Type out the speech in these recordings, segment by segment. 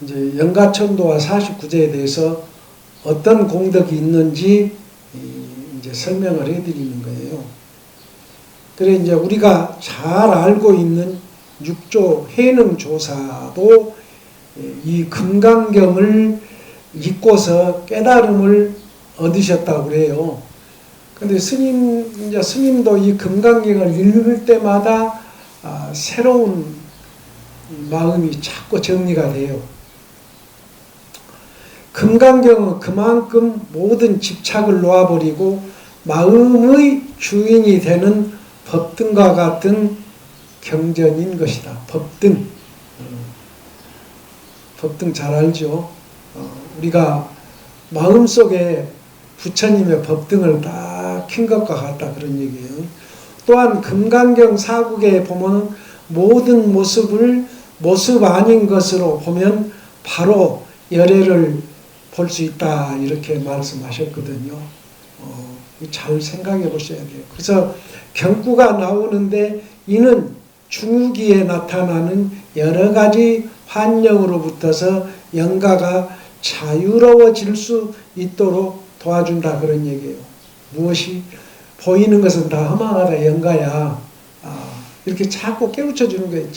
이제 영가천도와 49제에 대해서 어떤 공덕이 있는지 이제 설명을 해드리는 거예요. 그래 이제 우리가 잘 알고 있는 육조 해능조사도 이 금강경을 읽고서 깨달음을 얻으셨다고 그래요. 근데 스님도 이 금강경을 읽을 때마다 새로운 마음이 자꾸 정리가 돼요. 금강경은 그만큼 모든 집착을 놓아버리고 마음의 주인이 되는 법등과 같은 경전인 것이다. 법등. 법등 잘 알죠? 우리가 마음속에 부처님의 법등을 딱 킨 것과 같다 그런 얘기예요. 또한 금강경 사국에 보면 모든 모습을 모습 아닌 것으로 보면 바로 열애를 볼 수 있다 이렇게 말씀하셨거든요. 잘 생각해 보셔야 돼요. 그래서 경구가 나오는데 이는 중후기에 나타나는 여러 가지 환경으로부터서 영가가 자유로워질 수 있도록 도와준다 그런 얘기예요. 무엇이 보이는 것은 다 허망하다 영가야. 이렇게 자꾸 깨우쳐 주는 거예요.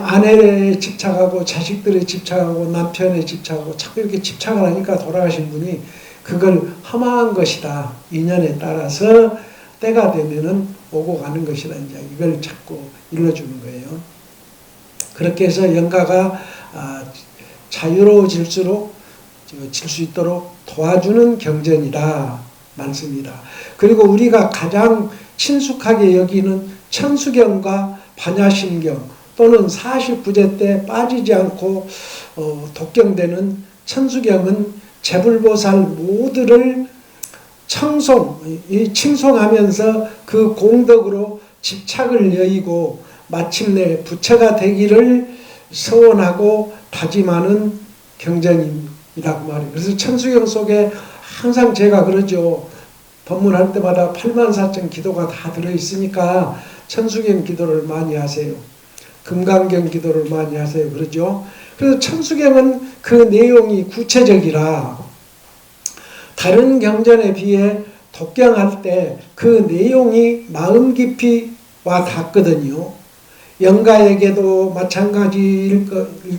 아내에 집착하고 자식들에 집착하고 남편에 집착하고 자꾸 이렇게 집착을 하니까 돌아가신 분이 그걸 허망한 것이다. 인연에 따라서 때가 되면은 오고 가는 것이다. 이제 이걸 자꾸 일러주는 거예요. 그렇게 해서 영가가 자유로워질 수 있도록 도와주는 경전이다. 말씀이다. 그리고 우리가 가장 친숙하게 여기는 천수경과 반야심경 또는 49제 때 빠지지 않고 독경되는 천수경은 제불보살 모두를 칭송하면서 그 공덕으로 집착을 여의고 마침내 부처가 되기를 서원하고 다짐하는 경전이다 그 말이에요. 그래서 천수경 속에 항상 제가 그러죠. 법문할 때마다 84,000 기도가 다 들어있으니까 천수경 기도를 많이 하세요. 금강경 기도를 많이 하세요. 그러죠. 그래서 천수경은 그 내용이 구체적이라 다른 경전에 비해 독경할 때 그 내용이 마음 깊이 와 닿거든요. 영가에게도 마찬가지일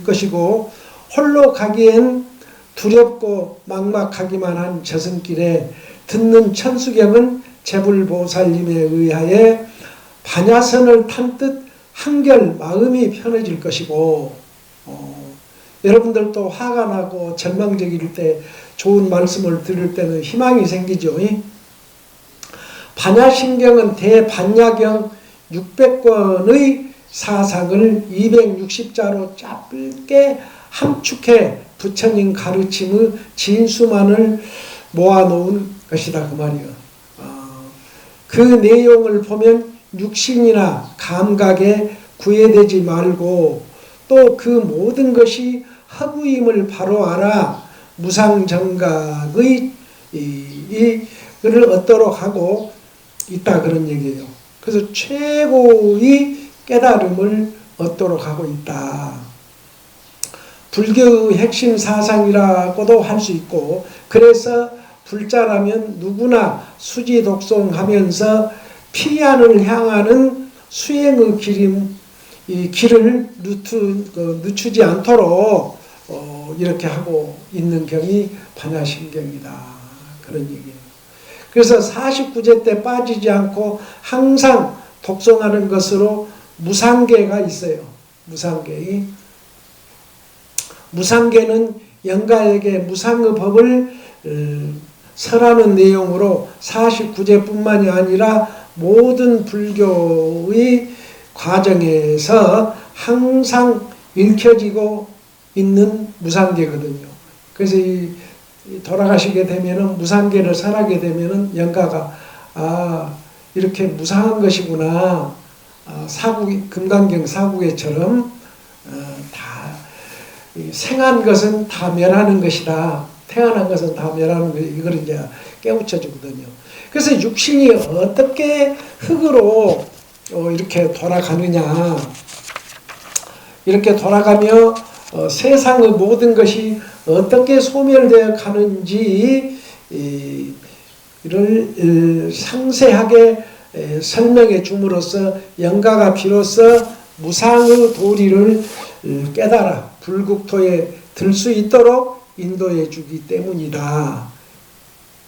것이고 홀로 가기엔 두렵고 막막하기만 한 저승길에 듣는 천수경은 제불보살님에 의하여 반야선을 탄 듯 한결 마음이 편해질 것이고 여러분들도 화가 나고 절망적일 때 좋은 말씀을 들을 때는 희망이 생기죠. 반야심경은 대반야경 600권의 사상을 260자로 짧게 함축해 부처님 가르침의 진수만을 모아놓은 것이다 그 말이에요. 그 내용을 보면 육신이나 감각에 구애되지 말고 또 그 모든 것이 허구임을 바로 알아 무상정각의 이를 얻도록 하고 있다 그런 얘기예요. 그래서 최고의 깨달음을 얻도록 하고 있다. 불교의 핵심 사상이라고도 할 수 있고 그래서 불자라면 누구나 수지독송하면서 피안을 향하는 수행의 이 길을 늦추지 않도록 이렇게 하고 있는 경이 반야심경이다. 그런 얘기예요. 그래서 49제 때 빠지지 않고 항상 독송하는 것으로 무상계가 있어요. 무상계는 영가에게 무상의 법을 설하는 내용으로 49제뿐만이 아니라 모든 불교의 과정에서 항상 읽혀지고 있는 무상계거든요. 그래서 돌아가시게 되면은 무상계를 설하게 되면은 영가가 이렇게 무상한 것이구나. 금강경 사국에처럼 다 생한 것은 다 멸하는 것이다. 태어난 것은 다 멸하는 것이다. 이걸 이제 깨우쳐 주거든요. 그래서 육신이 어떻게 흙으로 이렇게 돌아가느냐. 이렇게 돌아가며 세상의 모든 것이 어떻게 소멸되어 가는지 이를 상세하게 설명해 줌으로써 영가가 비로소 무상의 도리를 깨달아 불국토에 들 수 있도록 인도해 주기 때문이다.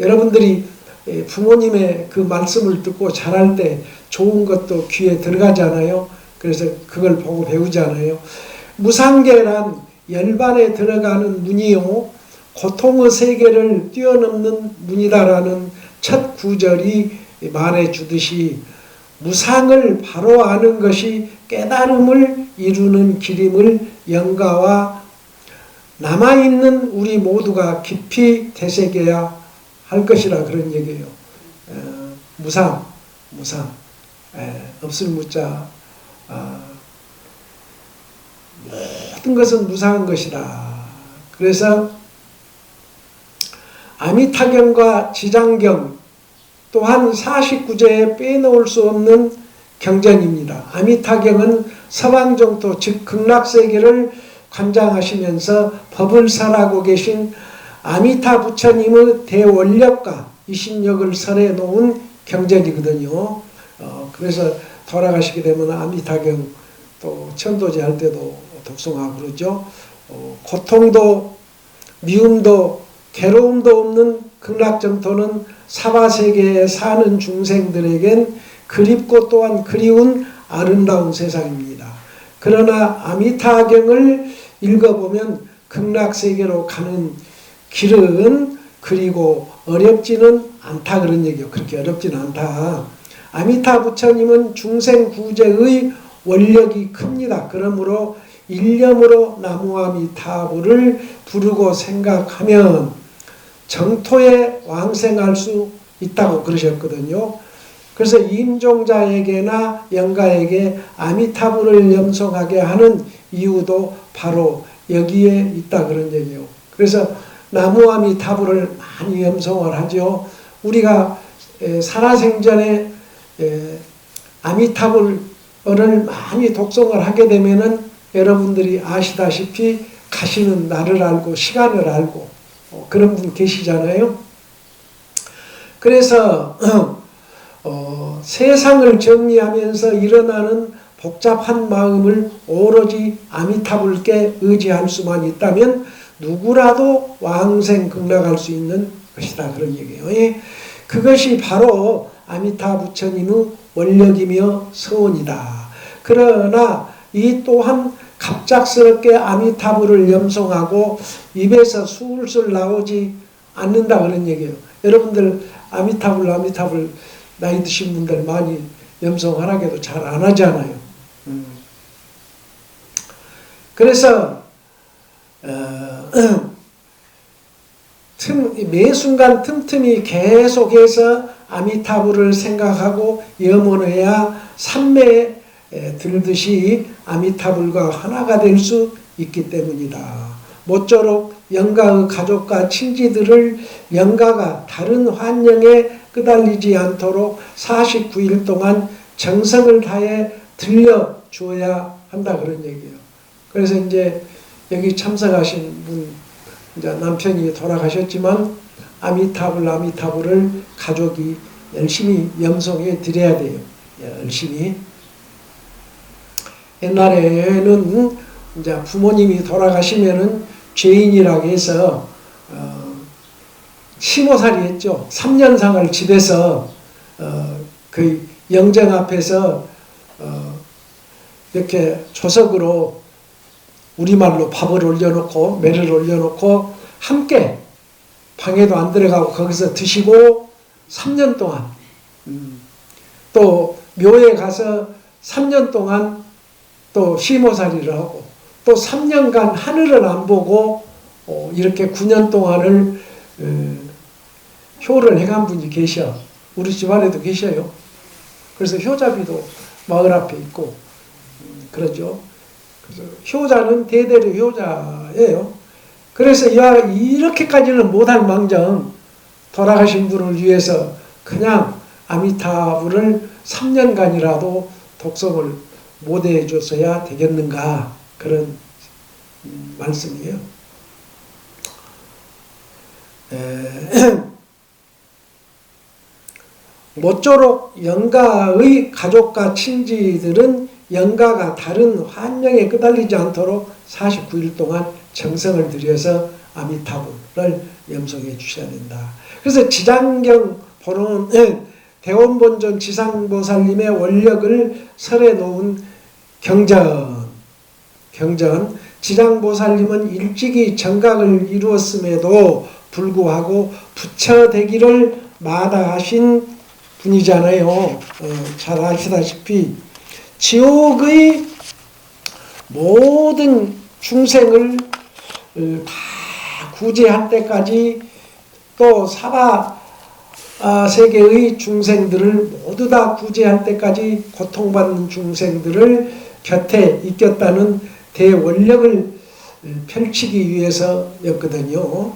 여러분들이 부모님의 그 말씀을 듣고 자랄 때 좋은 것도 귀에 들어가잖아요. 그래서 그걸 보고 배우잖아요. 무상계란 열반에 들어가는 문이요 고통의 세계를 뛰어넘는 문이다라는 첫 구절이 말해주듯이 무상을 바로 아는 것이 깨달음을 이루는 길임을 영가와 남아있는 우리 모두가 깊이 되새겨야 할 것이라 그런 얘기예요. 무상 없을 무자 모든 것은 무상한 것이다. 그래서 아미타경과 지장경 또한 49제에 빼놓을 수 없는 경전입니다. 아미타경은 서방정토 즉 극락세계를 관장하시면서 법을 설하고 계신 아미타 부처님의 대원력과 이신력을 설해 놓은 경전이거든요. 그래서 돌아가시게 되면 아미타경 또 천도제 할 때도 독송하고 그러죠. 고통도 미움도 괴로움도 없는 극락정토는 사바세계에 사는 중생들에겐 그립고 또한 그리운 아름다운 세상입니다. 그러나 아미타경을 읽어보면 극락세계로 가는 길은 그리고 어렵지는 않다 그런 얘기예요. 그렇게 어렵지는 않다. 아미타 부처님은 중생 구제의 원력이 큽니다. 그러므로 일념으로 나무아미타불을 부르고 생각하면 정토에 왕생할 수 있다고 그러셨거든요. 그래서 임종자에게나 영가에게 아미타불을 염송하게 하는 이유도 바로 여기에 있다 그런 얘기예요. 그래서 나무아미타불을 많이 염송을 하죠. 우리가 살아생전에 아미타불을 많이 독송을 하게 되면은 여러분들이 아시다시피 가시는 날을 알고 시간을 알고 그런 분 계시잖아요. 그래서 세상을 정리하면서 일어나는 복잡한 마음을 오로지 아미타불께 의지할 수만 있다면 누구라도 왕생 극락할 수 있는 것이다 그런 얘기예요. 그것이 바로 아미타 부처님의 원력이며 서원이다. 그러나 이 또한 갑작스럽게 아미타불을 염송하고 입에서 술술 나오지 않는다 그런 얘기예요. 여러분들 아미타불 나이 드신 분들 많이 염송하라고 잘 안 하잖아요. 그래서 매 순간 틈틈이 계속해서 아미타불을 생각하고 염원해야 삼매에 들듯이 아미타불과 하나가 될 수 있기 때문이다. 모쪼록 영가의 가족과 친지들을 영가가 다른 환영에 끄달리지 않도록 49일 동안 정성을 다해 들려줘야 한다 그런 얘기예요. 그래서 이제 여기 참석하신 분 이제 남편이 돌아가셨지만 아미타불을 가족이 열심히 염송해 드려야 돼요. 열심히. 옛날에는 이제 부모님이 돌아가시면은 죄인이라고 해서 시모살이 했죠. 3년상을 집에서 그 영정 앞에서 이렇게 조석으로 우리말로 밥을 올려놓고 매를 올려놓고 함께 방에도 안 들어가고 거기서 드시고 3년 동안 또 묘에 가서 3년 동안 또 시모살이를 하고 또 3년간 하늘을 안 보고 이렇게 9년 동안을 효를 해간 분이 계셔. 우리 집안에도 계셔요. 그래서 효자비도 마을 앞에 있고 그러죠. 그래서 효자는 대대로 효자예요. 그래서 이렇게까지는 못할 망정 돌아가신 분을 위해서 그냥 아미타불을 3년간이라도 독성을 못해 줬어야 되겠는가 그런 말씀이에요. 모쪼록 영가의 가족과 친지들은 영가가 다른 환영에 끄달리지 않도록 49일 동안 정성을 들여서 아미타불을 염송해 주셔야 된다. 그래서 지장경 보는 대원본전 지상보살님의 원력을 설해 놓은 경전. 지장보살님은 일찍이 정각을 이루었음에도 불구하고 부처되기를 마다하신 분이잖아요. 잘 아시다시피 지옥의 모든 중생을 다 구제할 때까지 또 사바 세계의 중생들을 모두 다 구제할 때까지 고통받는 중생들을 곁에 있겠다는 대원력을 펼치기 위해서였거든요.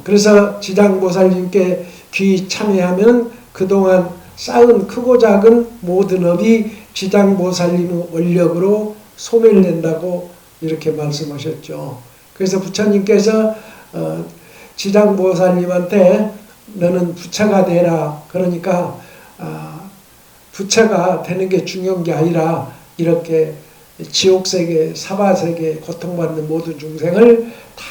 그래서 지장보살님께 귀 참여하면 그동안 쌓은 크고 작은 모든 업이 지장보살님의 원력으로 소멸된다고 이렇게 말씀하셨죠. 그래서 부처님께서 지장보살님한테 너는 부처가 되라. 그러니까 부처가 되는 게 중요한 게 아니라 이렇게 지옥세계, 사바세계 고통받는 모든 중생을 다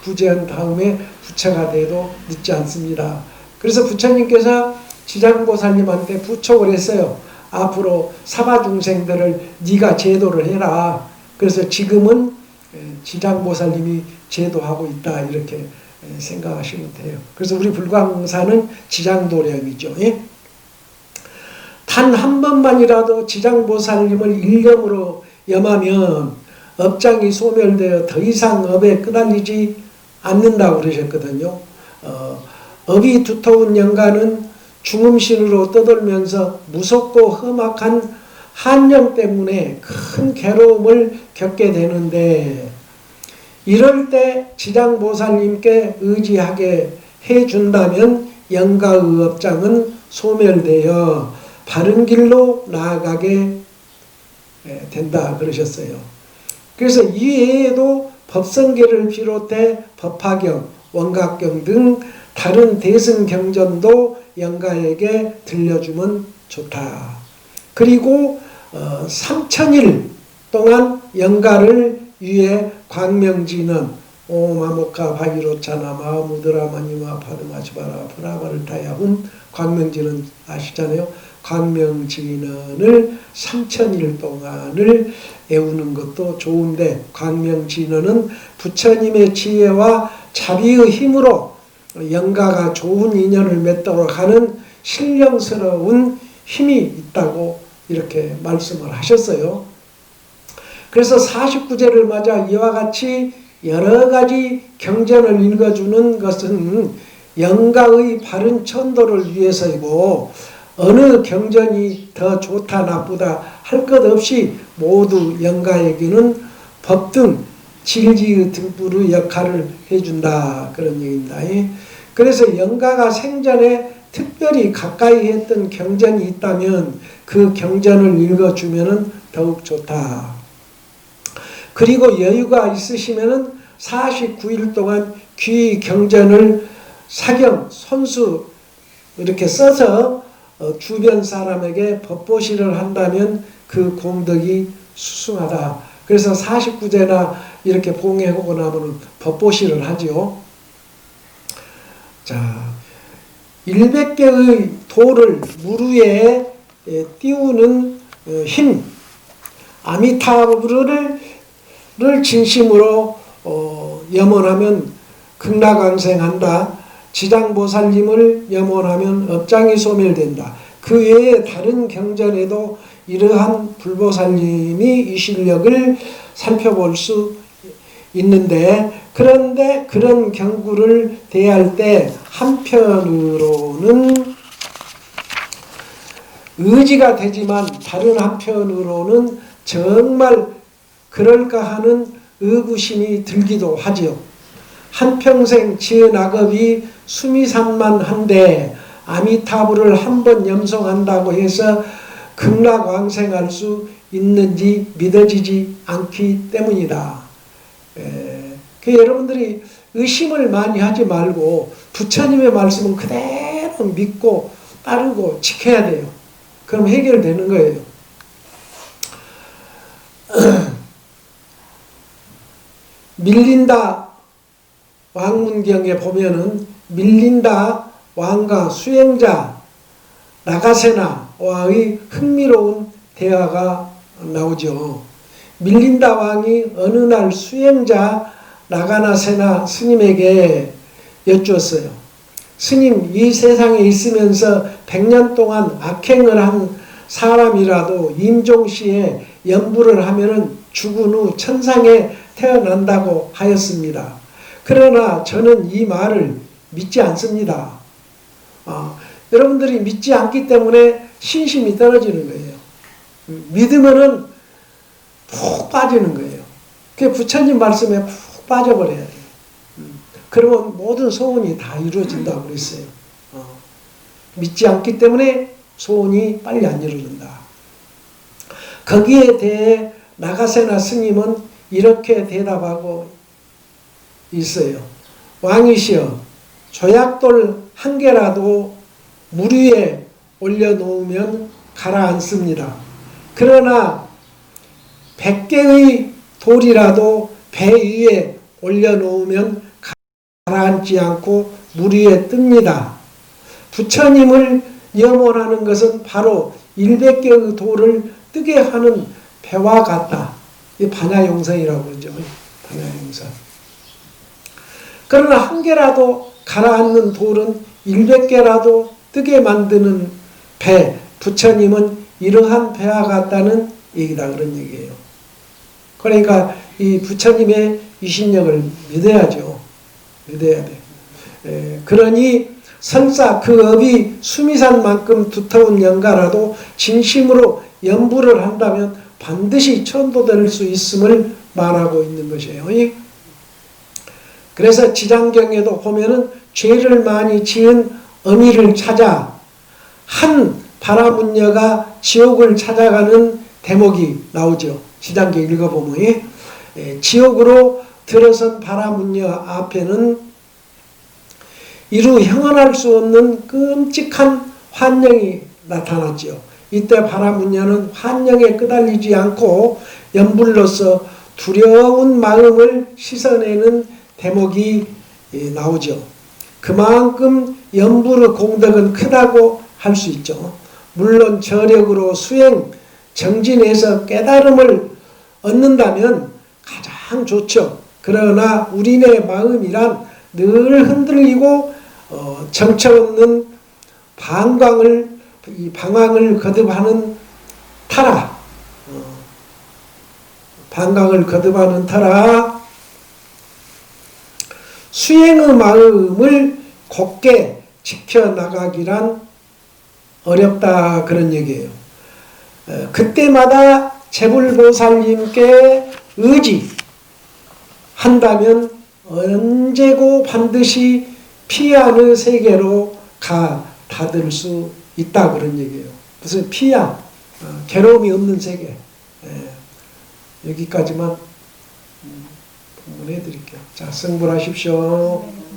구제한 다음에 부처가 돼도 늦지 않습니다. 그래서 부처님께서 지장보살님한테 부촉을 했어요. 앞으로 사바 중생들을 네가 제도를 해라. 그래서 지금은 지장보살님이 제도하고 있다 이렇게 생각하시면 돼요. 그래서 우리 불광사는 지장도량이죠. 예? 단 한 번만이라도 지장보살님을 일념으로 염하면 업장이 소멸되어 더 이상 업에 끄달리지 않는다고 그러셨거든요. 업이 두터운 영가는 중음신으로 떠돌면서 무섭고 험악한 한령 때문에 큰 괴로움을 겪게 되는데 이럴 때 지장보살님께 의지하게 해준다면 영가의 업장은 소멸되어 바른 길로 나아가게 된다 그러셨어요. 그래서 이외에도 법성계를 비롯해 법화경, 원각경 등 다른 대승경전도 영가에게 들려주면 좋다. 그리고 3000일 동안 영가를 위해 광명지는 오마모카 바기로차나 마무드라마니마 파드마치바라 프라바르타야훈 광명지는 아시잖아요. 광명진언을 3000일 동안을 애우는 것도 좋은데 광명진언은 부처님의 지혜와 자비의 힘으로 영가가 좋은 인연을 맺도록 하는 신령스러운 힘이 있다고 이렇게 말씀을 하셨어요. 그래서 49제를 맞아 이와 같이 여러 가지 경전을 읽어주는 것은 영가의 바른 천도를 위해서이고 어느 경전이 더 좋다 나쁘다 할 것 없이 모두 영가에게는 법등 진리의 등불의 역할을 해준다 그런 얘기입니다. 그래서 영가가 생전에 특별히 가까이 했던 경전이 있다면 그 경전을 읽어주면 더욱 좋다. 그리고 여유가 있으시면 49일 동안 귀 경전을 사경, 손수 이렇게 써서 주변 사람에게 법보시를 한다면 그 공덕이 수승하다. 그래서 49제나 이렇게 봉해오고 나면 법보시를 하죠. 자, 100개의 돌을 물 위에 띄우는 힘, 아미타불을 진심으로 염원하면 극락왕생한다. 지장보살님을 염원하면 업장이 소멸된다. 그 외에 다른 경전에도 이러한 불보살님이 이 실력을 살펴볼 수 있는데 그런데 그런 경구를 대할 때 한편으로는 의지가 되지만 다른 한편으로는 정말 그럴까 하는 의구심이 들기도 하지요. 한평생 지은 악업이 수미산만한데 아미타불을 한번 염송한다고 해서 극락왕생할 수 있는지 믿어지지 않기 때문이다. 그 여러분들이 의심을 많이 하지 말고 부처님의 말씀은 그대로 믿고 따르고 지켜야 돼요. 그럼 해결되는 거예요. 밀린다 왕문경에 보면은 밀린다 왕과 수행자 나가세나와의 흥미로운 대화가 나오죠. 밀린다 왕이 어느 날 수행자 나가나세나 스님에게 여쭈었어요. 스님, 이 세상에 있으면서 100년 동안 악행을 한 사람이라도 임종시에 연부를 하면은 죽은 후 천상에 태어난다고 하였습니다. 그러나 저는 이 말을 믿지 않습니다. 여러분들이 믿지 않기 때문에 신심이 떨어지는 거예요. 믿으면은 푹 빠지는 거예요. 그 부처님 말씀에 푹 빠져버려야 돼요. 그러면 모든 소원이 다 이루어진다고 그랬어요. 믿지 않기 때문에 소원이 빨리 안 이루어진다. 거기에 대해 나가세나 스님은 이렇게 대답하고 있어요. 왕이시여, 조약돌 한 개라도 물 위에 올려놓으면 가라앉습니다. 그러나 100개의 돌이라도 배 위에 올려놓으면 가라앉지 않고 물 위에 뜹니다. 부처님을 염원하는 것은 바로 100개의 돌을 뜨게 하는 배와 같다. 이 반야용성이라고 그러죠. 반야용성. 그러나 한 개라도 가라앉는 돌은 100개라도 뜨게 만드는 배, 부처님은 이러한 배와 같다는 얘기다, 그런 얘기예요. 그러니까 이 부처님의 이신력을 믿어야죠. 믿어야 돼. 그러니 설사 그 업이 수미산만큼 두터운 영가라도 진심으로 연부를 한다면 반드시 천도될 수 있음을 말하고 있는 것이에요. 그래서 지장경에도 보면은 죄를 많이 지은 어미를 찾아 한 바라문녀가 지옥을 찾아가는 대목이 나오죠. 지장경 읽어보면 지옥으로 들어선 바라문녀 앞에는 이루 형언할 수 없는 끔찍한 환영이 나타났죠. 이때 바라문녀는 환영에 끄달리지 않고 연불로서 두려운 마음을 씻어내는 대목이 나오죠. 그만큼 연불의 공덕은 크다고 할 수 있죠. 물론 저력으로 수행, 정진해서 깨달음을 얻는다면 가장 좋죠. 그러나 우리네 마음이란 늘 흔들리고 정처없는 방황을 거듭하는 타라. 방황을 거듭하는 타라. 수행의 마음을 곧게 지켜나가기란 어렵다, 그런 얘기예요. 그때마다 제불보살님께 의지한다면 언제고 반드시 피안의 세계로 닿을 수 있다, 그런 얘기예요. 무슨 피안, 괴로움이 없는 세계. 여기까지만 본문해 드릴게요. 자, 승불하십시오.